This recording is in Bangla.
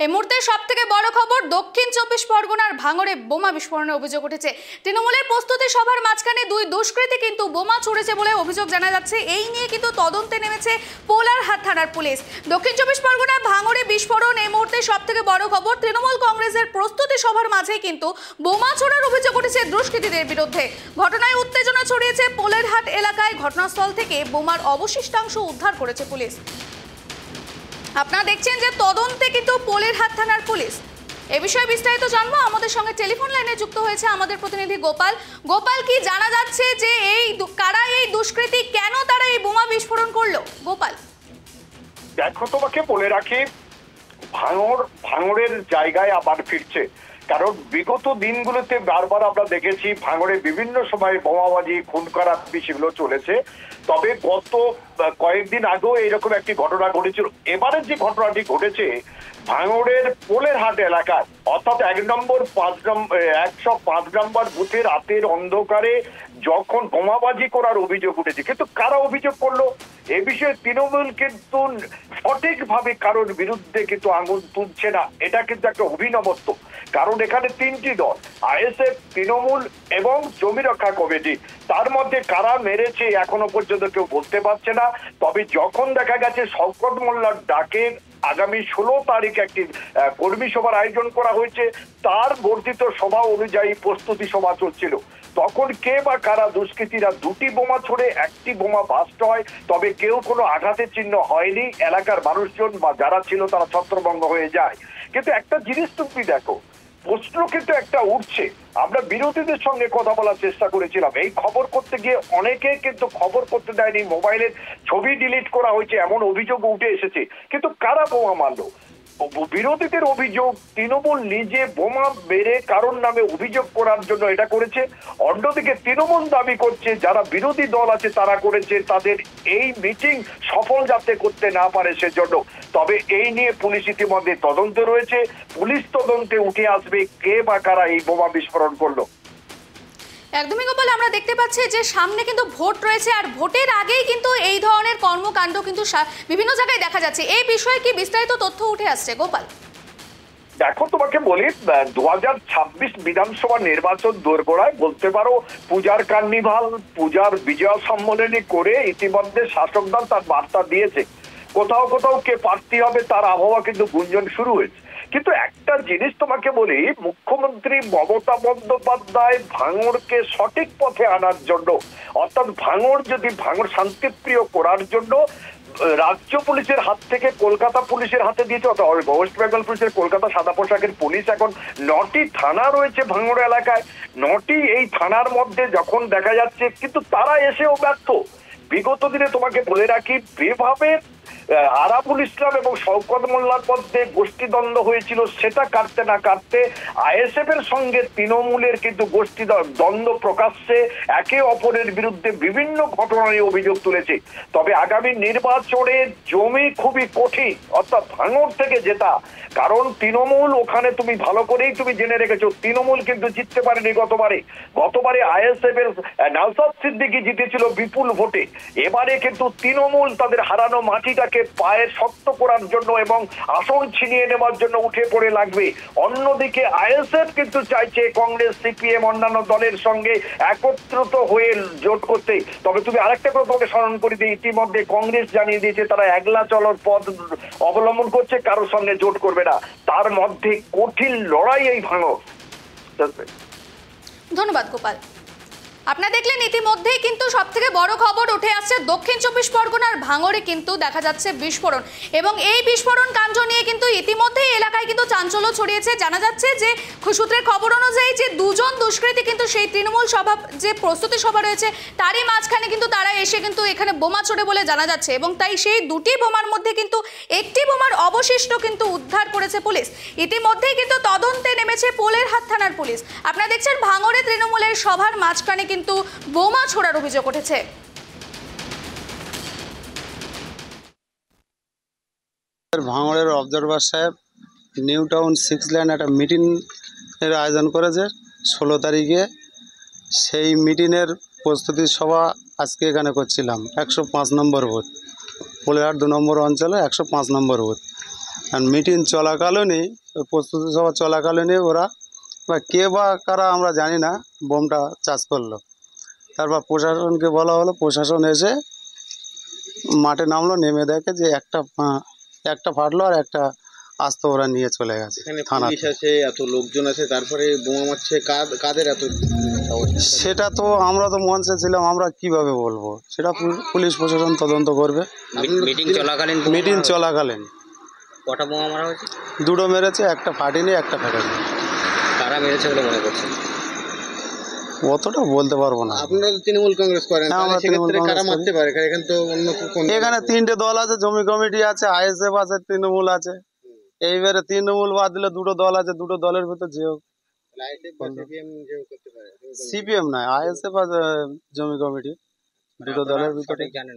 এই মুহূর্তে সবথেকে বড় খবর, দক্ষিণ চব্বিশ পরগনার ভাঙড়ে বোমা বিস্ফোরণের অভিযোগ উঠেছে। তৃণমূলের প্রস্তুতি সভার মাঝখানে দুই দুষ্কৃতী কিন্তু বোমা ছুড়েছে বলে অভিযোগ জানা যাচ্ছে। এই নিয়ে কিন্তু তদন্তে নেমেছে পোলারহাট থানার পুলিশ। দক্ষিণ চব্বিশ পরগনার ভাঙড়ে বিস্ফোরণ এই মুহূর্তে সবথেকে বড় খবর। তৃণমূল কংগ্রেসের প্রস্তুতি সভার মাঝেই কিন্তু বোমা ছোড়ার অভিযোগ উঠেছে দুষ্কৃতীদের বিরুদ্ধে। ঘটনায় উত্তেজনা ছড়িয়েছে পোলারহাট এলাকায়। ঘটনাস্থল থেকে বোমার অবশিষ্টাংশ উদ্ধার করেছে পুলিশ। আপনারা দেখছেন যে তদন্তে কিন্তু পোলারহাট থানার পুলিশ। এ বিষয়ে বিস্তারিত জানবো, আমাদের সঙ্গে টেলিফোন লাইনে যুক্ত হয়েছে আমাদের প্রতিনিধি গোপাল। গোপাল, কি জানা যাচ্ছে যে কারা এই দুষ্কৃতী, কেন তারা এই বোমা বিস্ফোরণ করলো? গোপাল, দেখো, তোমাকে বলে রাখি, ভাঙড়ের জায়গায় আবার ফিরছে। কারণ বিগত দিনগুলোতে বারবার আমরা দেখেছি ভাঙড়ে বিভিন্ন সময় বোমাবাজি, খুন করা সেগুলো চলেছে। তবে গত কয়েকদিন আগেও এইরকম একটি ঘটনা ঘটেছিল। এবারে যে ঘটনাটি ঘটেছে ভাঙড়ের পোলারহাট এলাকায়, অর্থাৎ 105 নম্বর বুথে রাতের অন্ধকারে যখন বোমাবাজি করার অভিযোগ উঠেছে। কিন্তু কারা অভিযোগ করলো এ বিষয়ে তৃণমূল কিন্তু সঠিকভাবে কারোর বিরুদ্ধে কিন্তু আঙুল তুলছে না। এটা কিন্তু একটা অভিনবত্ব। কারণ এখানে তিনটি দল, আইএসএফ, তৃণমূল এবং জমি রক্ষা কমিটি, তার মধ্যে কারা মেরেছে এখনো পর্যন্ত কেউ বলতে পারছে না। তবে যখন দেখা গেছে শওকত মোল্লার ডাকে আগামী 16 তারিখ একটি কর্মী সভার আয়োজন করা হয়েছে, তার বর্ধিত সভা অনুযায়ী প্রস্তুতি সভা চলছিল, তখন কে বা কারা দুষ্কৃতীরা দুটি বোমা ছোড়ে একটি বোমা বাস্ট হয়। তবে কেউ কোনো আঘাতের চিহ্ন হয়নি। এলাকার মানুষজন বা যারা ছিল তারা ছত্রভঙ্গ হয়ে যায়। কিন্তু একটা জিনিস তুমি দেখো, প্রশ্ন কিন্তু একটা উঠছে। আমরা বিরোধীদের সঙ্গে কথা বলার চেষ্টা করেছিলাম, এই খবর করতে গিয়ে অনেকে কিন্তু খবর করতে দেয়নি, মোবাইলের ছবি ডিলিট করা হয়েছে এমন অভিযোগ উঠে এসেছে। কিন্তু কারা বোমা মারলো? বিরোধীদের অভিযোগ তৃণমূল নিজে বোমা মেরে কারোর নামে অভিযোগ করার জন্য এটা করেছে। অন্যদিকে তৃণমূল দাবি করছে যারা বিরোধী দল আছে তারা করেছে, তাদের এই মিটিং সফল যাতে করতে না পারে সেজন্য। তবে এই নিয়ে পুলিশ ইতিমধ্যে তদন্তে রয়েছে। পুলিশ তদন্তে উঠে আসবে কে বা কারা এই বোমা বিস্ফোরণ করলো। একদমই গোপাল, আমরা দেখতে পাচ্ছি যে সামনে কিন্তু ভোট রয়েছে, আর ভোটের আগেই কিন্তু এই ধরনের কর্মকাণ্ড কিন্তু বিভিন্ন জায়গায় দেখা যাচ্ছে। এই বিষয়ে কি বিস্তারিত তথ্য উঠে আসছে গোপাল? দেখো, তোমাকে বলি, 2026 বিধানসভা নির্বাচন দোরগোড়ায়, বলতে পারো পূজার কার্নিভাল, পূজার বিজয় সম্মেলনী করে ইতিমধ্যে শাসক দল তার বার্তা দিয়েছে। কোথাও কোথাও কে প্রার্থী হবে তার আবহাওয়া কিন্তু গুঞ্জন শুরু হয়েছে। কিন্তু একটা জিনিস তোমাকে বলি, মুখ্যমন্ত্রী মমতা বন্দ্যোপাধ্যায় ভাঙড়কে সঠিক পথে আনার জন্য, অর্থাৎ ভাঙড় শান্তিপ্রিয় করার জন্য রাজ্য পুলিশের হাত থেকে কলকাতা পুলিশের হাতে দিয়েছে, অর্থাৎ ওয়েস্ট বেঙ্গল পুলিশের কলকাতা সাদা পোশাকের পুলিশ এখন 9টি থানা রয়েছে ভাঙড় এলাকায়। 9টি এই থানার মধ্যে যখন দেখা যাচ্ছে, কিন্তু তারা এসেও ব্যর্থ। বিগত দিনে তোমাকে বলে রাখি, যেভাবে আরাবুল ইসলাম এবং শওকত মোল্লার মধ্যে গোষ্ঠীদ্বন্দ্ব হয়েছিল, সেটা কাটতে না কাটতে আইএসএফ এর সঙ্গে তৃণমূলের কিন্তু দ্বন্দ্ব প্রকাশ্যে একে অপরের বিরুদ্ধে বিভিন্ন ঘটনায় অভিযোগ তুলেছে। তবে আগামী নির্বাচনে জমি খুবই কঠিন, অর্থাৎ ভাঙড় থেকে জেতা। কারণ তৃণমূল ওখানে, তুমি ভালো করেই তুমি জেনে রেখেছো, তৃণমূল কিন্তু জিততে পারেনি গতবারে আইএসএফ এর নওশাদ সিদ্দিকী জিতেছিল বিপুল ভোটে। এবারে কিন্তু তৃণমূল তাদের হারানো মাটিটাকে পায়ে শক্ত করার জন্য এবং আসন ছিনিয়ে নেওয়ার জন্য উঠে পড়ে লাগবে। অন্যদিকে আইএসএফ কিন্তু চাইছে কংগ্রেস, সিপিএম, অন্যান্য দলের সঙ্গে একত্রিত হয়ে জোট করতে। তবে তুমি আরেকটা কথা তোমাকে স্মরণ করে দিই, ইতিমধ্যে কংগ্রেস জানিয়ে দিয়েছে তারা একলা চলার পথ অবলম্বন করছে, কারোর সঙ্গে জোট করবে না। তার মধ্যে কঠিন লড়াই এই ভাঙড়। ধন্যবাদ গোপাল। আপনারা দেখলেন ইতিমধ্যেই কিন্তু সবথেকে বড় খবর উঠে আসছে, দক্ষিণ চব্বিশ পরগনার ভাঙড়ে কিন্তু দেখা যাচ্ছে বিস্ফোরণ, এবং এই বিস্ফোরণ কাণ্ড নিয়ে কিন্তু ইতিমধ্যেই এলাকায় কিন্তু চাঞ্চল্য ছড়িয়েছে। জানা যাচ্ছে যে সূত্রের খবর অনুযায়ী যে দুজন দুষ্কৃতী কিন্তু সেই তৃণমূল সভা, যে প্রস্তুতি সভা রয়েছে তারই মাঝখানে কিন্তু তারা এসে কিন্তু এখানে বোমা ছোড়ে বলে জানা যাচ্ছে, এবং তাই সেই দুটি বোমার মধ্যে কিন্তু একটি বোমার অবশিষ্ট কিন্তু উদ্ধার করেছে পুলিশ। ইতিমধ্যেই কিন্তু তদন্তে নেমেছে পোলারহাট থানার পুলিশ। আপনারা দেখছেন ভাঙড়ে তৃণমূলের সভার মাঝখানে কিন্তু বোমা ছোড়ার অভিযোগ উঠেছে। ভাঙড়ের অবজারভার সাহেব নিউ টাউন 6 লেন একটা মিটিং এর আয়োজন করেছে 16 তারিখে। সেই মিটিংয়ের প্রস্তুতি সভা আজকে এখানে করছিলাম। 105 নম্বর বুথ, পোলারহাট 2 নম্বর অঞ্চলে 105 নম্বর বুথ। আর মিটিং চলাকালীনই, ওই প্রস্তুতি সভা চলাকালীনই ওরা বা কে বা কারা আমরা জানি না বোমটা চার্জ করলো। তারপর প্রশাসনকে বলা হলো, প্রশাসন এসে মাঠে নামলো, নেমে দেখে যে একটা ফাটলো আর একটা আস্ত ওরা নিয়ে চলে গেছে এখানে থানা। পুলিশ আছে, এত লোকজন আছে, তারপরে বোমা মারছে, কাদের এত সাহস? সেটা তো আমরা তো মঞ্চে ছিলাম, আমরা কিভাবে বলবো, সেটা পুলিশ প্রশাসন তদন্ত করবে। মিটিং চলাকালীন মিটিং চলাকালীন কটা বোমা মারা হয়েছে? দুটো মেরেছে, একটা ফাটেনি, একটা ফেটেনি। কারা মেরেছে বলে মনে করছেন? অতটা বলতে পারবো না। আপনারা তো তৃণমূল কংগ্রেস করেন, হ্যাঁ, আমরা তাহলে সেক্ষেত্রে তৃণমূল কারা কংগ্রেস মারতে পারে? এখানে তো অন্য কোন এখানে 3টে দল আছে, জমি কমিটি আছে, আইএসএফ আছে, তৃণমূল আছে। এইবারে তৃণমূল বাদ দিলে 2টো দল আছে, 2টো দলের ভিতর যে সিপিএম নয়, আইএসএফ আছে, জমি কমিটি, 2টো দলের ভিতরে। জানেন